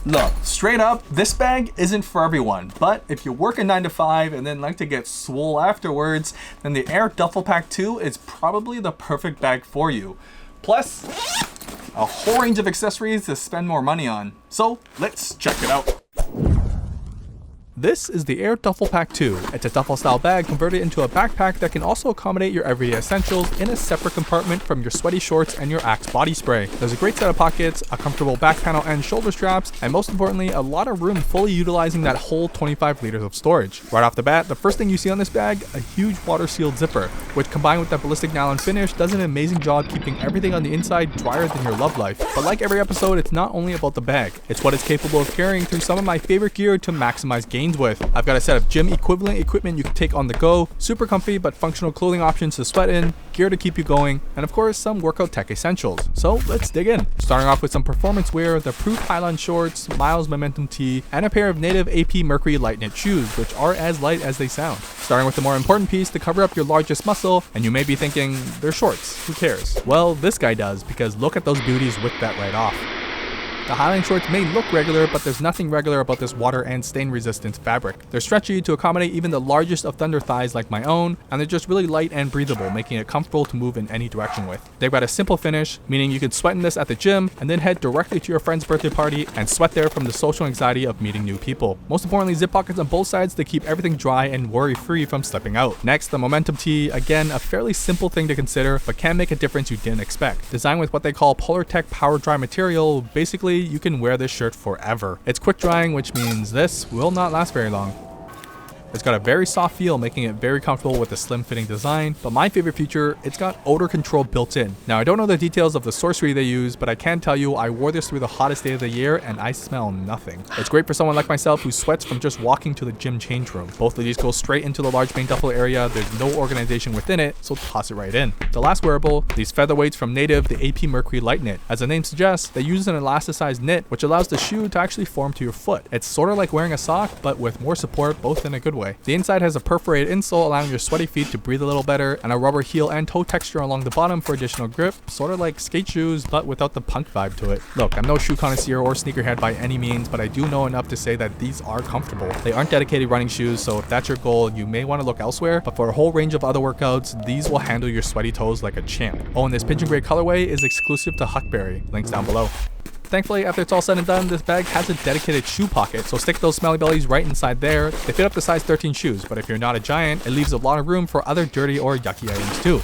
Look, straight up, this bag isn't for everyone, but if you work a 9 to 5 and then like to get swole afterwards, then the Aer Duffel Pack 2 is probably the perfect bag for you. Plus, a whole range of accessories to spend more money on. So let's check it out. This is the Aer Duffel Pack 2. It's a duffel style bag converted into a backpack that can also accommodate your everyday essentials in a separate compartment from your sweaty shorts and your Axe body spray. There's a great set of pockets, a comfortable back panel and shoulder straps, and most importantly, a lot of room fully utilizing that whole 25 liters of storage. Right off the bat, the first thing you see on this bag, a huge water sealed zipper, which combined with that ballistic nylon finish does an amazing job keeping everything on the inside drier than your love life. But like every episode, it's not only about the bag, it's what it's capable of carrying through some of my favorite gear to maximize gains with. I've got a set of gym equivalent equipment you can take on the go, super comfy but functional clothing options to sweat in, gear to keep you going, and of course some workout tech essentials. So let's dig in. Starting off with some performance wear, the Proof HIGHLINE shorts, MYLES Momentum tee, and a pair of native AP MERCURY LITEKNIT shoes, which are as light as they sound. Starting with the more important piece to cover up your largest muscle, and you may be thinking, they're shorts, who cares? Well, this guy does, because look at those beauties with that right off. The HIGHLINE shorts may look regular, but there's nothing regular about this water and stain resistant fabric. They're stretchy to accommodate even the largest of thunder thighs like my own, and they're just really light and breathable, making it comfortable to move in any direction with. They've got a simple finish, meaning you can sweat in this at the gym and then head directly to your friend's birthday party and sweat there from the social anxiety of meeting new people. Most importantly, zip pockets on both sides to keep everything dry and worry free from slipping out. Next, the Momentum tee, again a fairly simple thing to consider, but can make a difference you didn't expect. Designed with what they call PolarTech Power Dry material, basically you can wear this shirt forever. It's quick drying, which means this will not last very long. It's got a very soft feel, making it very comfortable with a slim fitting design, but my favorite feature, it's got odor control built in. Now I don't know the details of the sorcery they use, but I can tell you I wore this through the hottest day of the year and I smell nothing. It's great for someone like myself who sweats from just walking to the gym change room. Both of these go straight into the large main duffel area, there's no organization within it, so toss it right in. The last wearable, these featherweights from Native, the AP MERCURY LITEKNIT. As the name suggests, they use an elasticized knit, which allows the shoe to actually form to your foot. It's sort of like wearing a sock, but with more support, both in a good way. The inside has a perforated insole allowing your sweaty feet to breathe a little better, and a rubber heel and toe texture along the bottom for additional grip, sort of like skate shoes but without the punk vibe to it. Look, I'm no shoe connoisseur or sneakerhead by any means, but I do know enough to say that these are comfortable. They aren't dedicated running shoes, so if that's your goal, you may want to look elsewhere, but for a whole range of other workouts, these will handle your sweaty toes like a champ. Oh, and this pigeon gray colorway is exclusive to Huckberry, links down below. Thankfully, after it's all said and done, this bag has a dedicated shoe pocket, so stick those smelly bellies right inside there. They fit up to size 13 shoes, but if you're not a giant, it leaves a lot of room for other dirty or yucky items too.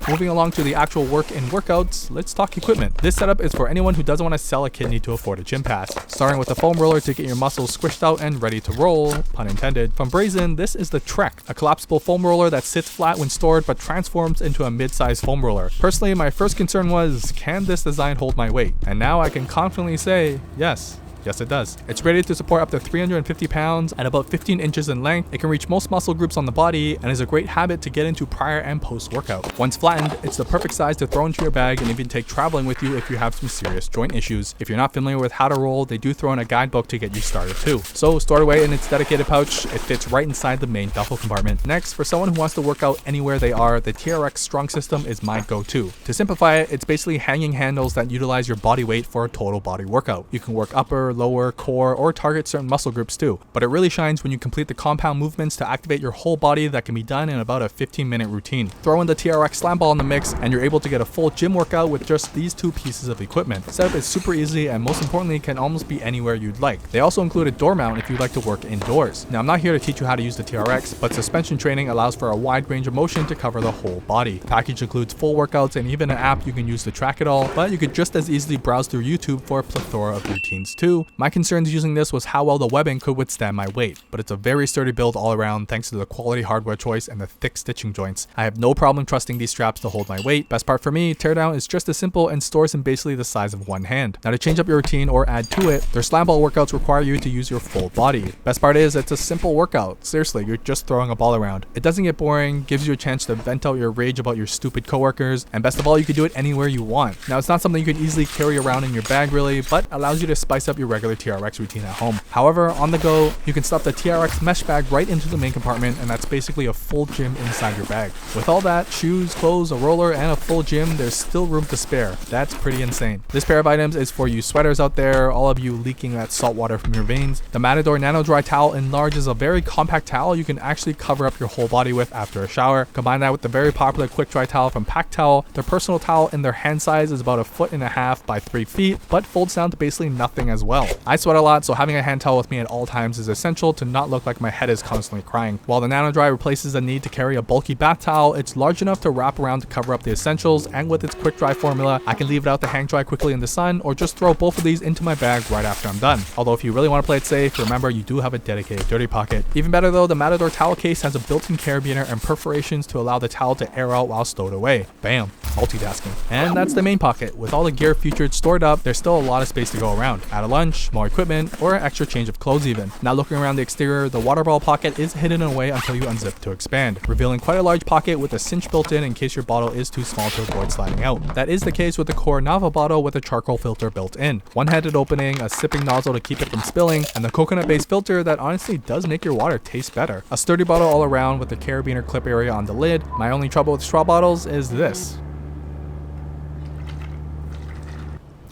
Moving along to the actual work and workouts, let's talk equipment. This setup is for anyone who doesn't want to sell a kidney to afford a gym pass. Starting with a foam roller to get your muscles squished out and ready to roll, pun intended. From BRAZYN, this is the Trek, a collapsible foam roller that sits flat when stored but transforms into a mid-sized foam roller. Personally, my first concern was, can this design hold my weight? And now I can confidently say, yes. Yes, it does. It's rated to support up to 350 pounds at about 15 inches in length. It can reach most muscle groups on the body and is a great habit to get into prior and post workout. Once flattened, it's the perfect size to throw into your bag and even take traveling with you if you have some serious joint issues. If you're not familiar with how to roll, they do throw in a guidebook to get you started too. So stored away in its dedicated pouch, it fits right inside the main duffel compartment. Next, for someone who wants to work out anywhere they are, the TRX Strong System is my go-to. To simplify it, it's basically hanging handles that utilize your body weight for a total body workout. You can work upper, lower, core, or target certain muscle groups too. But it really shines when you complete the compound movements to activate your whole body that can be done in about a 15-minute routine. Throw in the TRX slam ball in the mix and you're able to get a full gym workout with just these two pieces of equipment. Setup is super easy and most importantly can almost be anywhere you'd like. They also include a door mount if you'd like to work indoors. Now I'm not here to teach you how to use the TRX, but suspension training allows for a wide range of motion to cover the whole body. The package includes full workouts and even an app you can use to track it all, but you could just as easily browse through YouTube for a plethora of routines too. My concerns using this was how well the webbing could withstand my weight, but it's a very sturdy build all around thanks to the quality hardware choice and the thick stitching joints. I have no problem trusting these straps to hold my weight. Best part for me, teardown is just as simple and stores in basically the size of one hand. Now to change up your routine or add to it, their slam ball workouts require you to use your full body. Best part is it's a simple workout. Seriously, you're just throwing a ball around. It doesn't get boring, gives you a chance to vent out your rage about your stupid coworkers, and best of all, you can do it anywhere you want. Now it's not something you can easily carry around in your bag really, but allows you to spice up your regular TRX routine at home. However, on the go, you can stuff the TRX mesh bag right into the main compartment, and that's basically a full gym inside your bag. With all that, shoes, clothes, a roller, and a full gym, there's still room to spare. That's pretty insane. This pair of items is for you sweaters out there, all of you leaking that salt water from your veins. The MATADOR Nano Dry Towel in large is a very compact towel you can actually cover up your whole body with after a shower. Combine that with the very popular quick dry towel from PACKTOWL. Their personal towel in their hand size is about 1.5 feet by 3 feet, but folds down to basically nothing as well. I sweat a lot, so having a hand towel with me at all times is essential to not look like my head is constantly crying. While the Nano Dry replaces the need to carry a bulky bath towel, it's large enough to wrap around to cover up the essentials, and with its quick dry formula, I can leave it out to hang dry quickly in the sun, or just throw both of these into my bag right after I'm done. Although if you really want to play it safe, remember you do have a dedicated dirty pocket. Even better though, the MATADOR towel case has a built-in carabiner and perforations to allow the towel to air out while stowed away. Bam, multitasking. And that's the main pocket. With all the gear featured stored up, there's still a lot of space to go around. Add a lunch, more equipment, or an extra change of clothes even. Now looking around the exterior, the water bottle pocket is hidden away until you unzip to expand, revealing quite a large pocket with a cinch built in case your bottle is too small to avoid sliding out. That is the case with the core NAVA bottle with a charcoal filter built in. One-handed opening, a sipping nozzle to keep it from spilling, and the coconut-based filter that honestly does make your water taste better. A sturdy bottle all around with the carabiner clip area on the lid. My only trouble with straw bottles is this.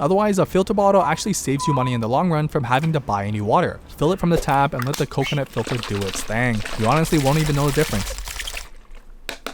Otherwise, a filter bottle actually saves you money in the long run from having to buy any water. Fill it from the tap and let the coconut filter do its thing. You honestly won't even know the difference.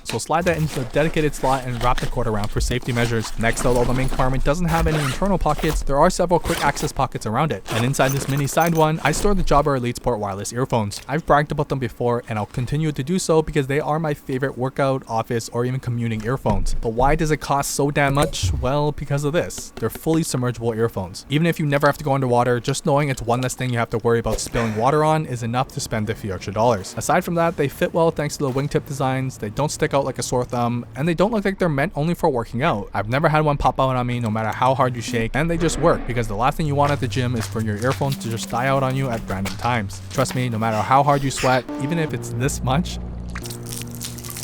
So slide that into the dedicated slot and wrap the cord around for safety measures. Next, although the main compartment doesn't have any internal pockets, there are several quick access pockets around it. And inside this mini side one, I store the JABRA Elite Sport wireless earphones. I've bragged about them before, and I'll continue to do so because they are my favorite workout, office, or even commuting earphones. But why does it cost so damn much? Well, because of this. They're fully submergible earphones. Even if you never have to go underwater, just knowing it's one less thing you have to worry about spilling water on is enough to spend a few extra dollars. Aside from that, they fit well thanks to the wingtip designs, they don't stick out like a sore thumb, and they don't look like they're meant only for working out. I've never had one pop out on me no matter how hard you shake, and they just work because the last thing you want at the gym is for your earphones to just die out on you at random times. Trust me, no matter how hard you sweat, even if it's this much,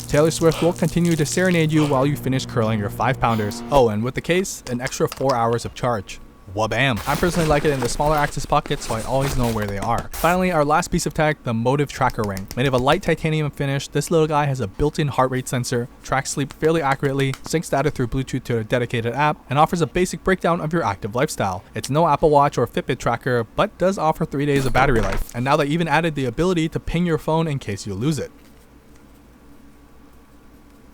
Taylor Swift will continue to serenade you while you finish curling your 5-pounders. Oh, and with the case, an extra 4 hours of charge. Wabam! I personally like it in the smaller access pockets, so I always know where they are. Finally, our last piece of tech, the MOTIV tracker ring. Made of a light titanium finish, this little guy has a built-in heart rate sensor, tracks sleep fairly accurately, syncs data through Bluetooth to a dedicated app, and offers a basic breakdown of your active lifestyle. It's no Apple Watch or Fitbit tracker, but does offer 3 days of battery life. And now they even added the ability to ping your phone in case you lose it.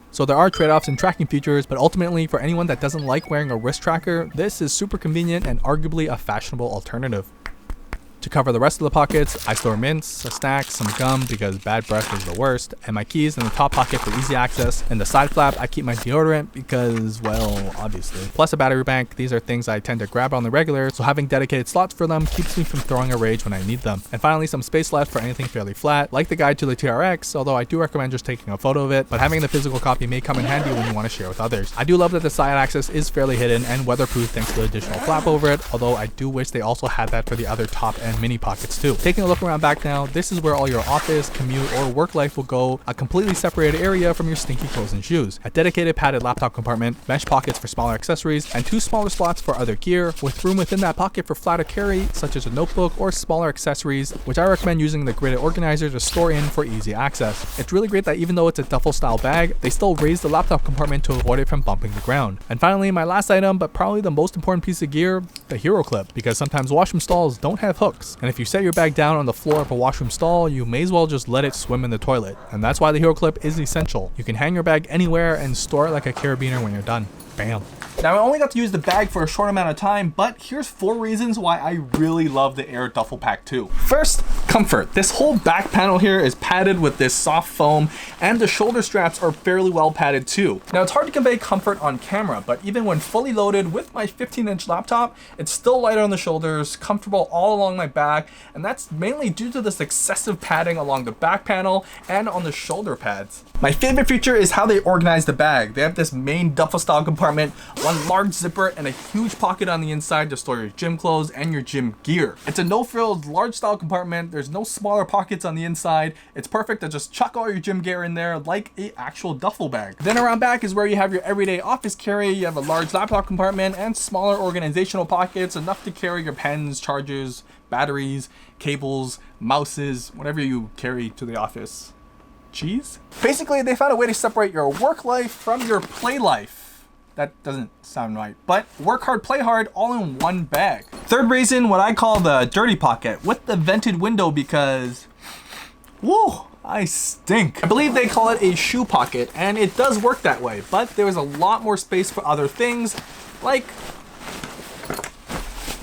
So there are trade-offs in tracking features, but ultimately for anyone that doesn't like wearing a wrist tracker, this is super convenient and arguably a fashionable alternative. To cover the rest of the pockets, I store mints, a snack, some gum because bad breath is the worst, and my keys in the top pocket for easy access. In the side flap, I keep my deodorant because, well, obviously. Plus a battery bank. These are things I tend to grab on the regular, so having dedicated slots for them keeps me from throwing a rage when I need them. And finally, some space left for anything fairly flat, like the guide to the TRX, although I do recommend just taking a photo of it, but having the physical copy may come in handy when you want to share with others. I do love that the side access is fairly hidden and weatherproof thanks to the additional flap over it, although I do wish they also had that for the other top and mini pockets too. Taking a look around back now, this is where all your office, commute, or work life will go, a completely separated area from your stinky clothes and shoes. A dedicated padded laptop compartment, mesh pockets for smaller accessories, and 2 smaller slots for other gear, with room within that pocket for flatter carry, such as a notebook or smaller accessories, which I recommend using the gridded organizer to store in for easy access. It's really great that even though it's a duffel style bag, they still raise the laptop compartment to avoid it from bumping the ground. And finally, my last item, but probably the most important piece of gear, the HEROCLIP, because sometimes washroom stalls don't have hooks, and if you set your bag down on the floor of a washroom stall, you may as well just let it swim in the toilet. And that's why the HEROCLIP is essential. You can hang your bag anywhere and store it like a carabiner when you're done. Bam. Now I only got to use the bag for a short amount of time, but here's 4 reasons why I really love the Aer Duffel Pack 2. First, comfort. This whole back panel here is padded with this soft foam, and the shoulder straps are fairly well padded too. Now it's hard to convey comfort on camera, but even when fully loaded with my 15-inch laptop, it's still lighter on the shoulders, comfortable all along my back, and that's mainly due to this excessive padding along the back panel and on the shoulder pads. My favorite feature is how they organize the bag. They have this main duffel style compartment, one large zipper, and a huge pocket on the inside to store your gym clothes and your gym gear. It's a no-frills, large style compartment. There's There's no smaller pockets on the inside. It's perfect to just chuck all your gym gear in there like a actual duffel bag. Then around back is where you have your everyday office carry. You have a large laptop compartment and smaller organizational pockets, enough to carry your pens, chargers, batteries, cables, mouses, whatever you carry to the office. Cheese? Basically, they found a way to separate your work life from your play life. That doesn't sound right, but work hard, play hard, all in one bag. Third BRAZYN, what I call the dirty pocket with the vented window because, woo, I stink. I believe they call it a shoe pocket, and it does work that way, but there is a lot more space for other things like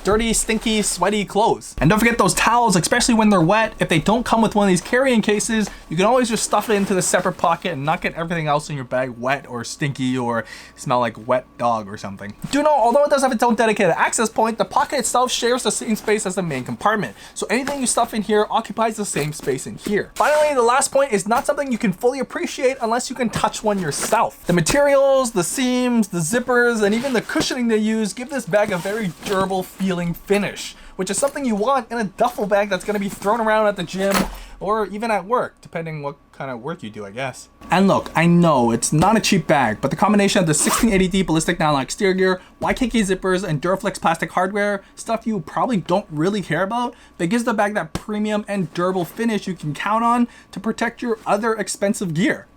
dirty, stinky, sweaty clothes. And don't forget those towels, especially when they're wet. If they don't come with one of these carrying cases, you can always just stuff it into the separate pocket and not get everything else in your bag wet or stinky or smell like wet dog or something. Do know, although it does have its own dedicated access point, the pocket itself shares the same space as the main compartment. So anything you stuff in here occupies the same space in here. Finally, the last point is not something you can fully appreciate unless you can touch one yourself. The materials, the seams, the zippers, and even the cushioning they use give this bag a very durable feeling finish, which is something you want in a duffel bag that's going to be thrown around at the gym or even at work, depending what kind of work you do, I guess. And look, I know it's not a cheap bag, but the combination of the 1680D ballistic nylon exterior, YKK zippers, and Duraflex plastic hardware, stuff you probably don't really care about, but gives the bag that premium and durable finish you can count on to protect your other expensive gear.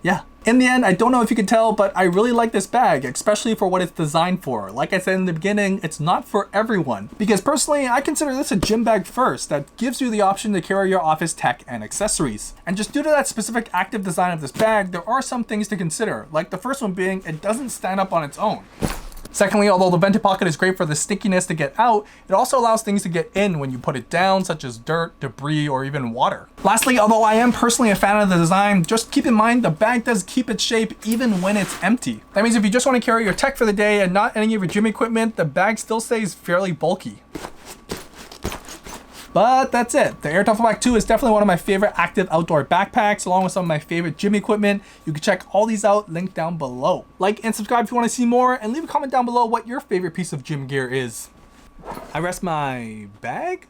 Yeah. In the end, I don't know if you can tell, but I really like this bag, especially for what it's designed for. Like I said in the beginning, it's not for everyone. Because personally, I consider this a gym bag first that gives you the option to carry your office tech and accessories. And just due to that specific active design of this bag, there are some things to consider. Like the first one being, it doesn't stand up on its own. Secondly, although the vented pocket is great for the stickiness to get out, it also allows things to get in when you put it down, such as dirt, debris, or even water. Lastly, although I am personally a fan of the design, just keep in mind the bag does keep its shape even when it's empty. That means if you just want to carry your tech for the day and not any of your gym equipment, the bag still stays fairly bulky. But that's it. The Aer Duffel Pack 2 is definitely one of my favorite active outdoor backpacks, along with some of my favorite gym equipment. You can check all these out, linked down below. Like and subscribe if you want to see more, and leave a comment down below what your favorite piece of gym gear is. I rest my bag?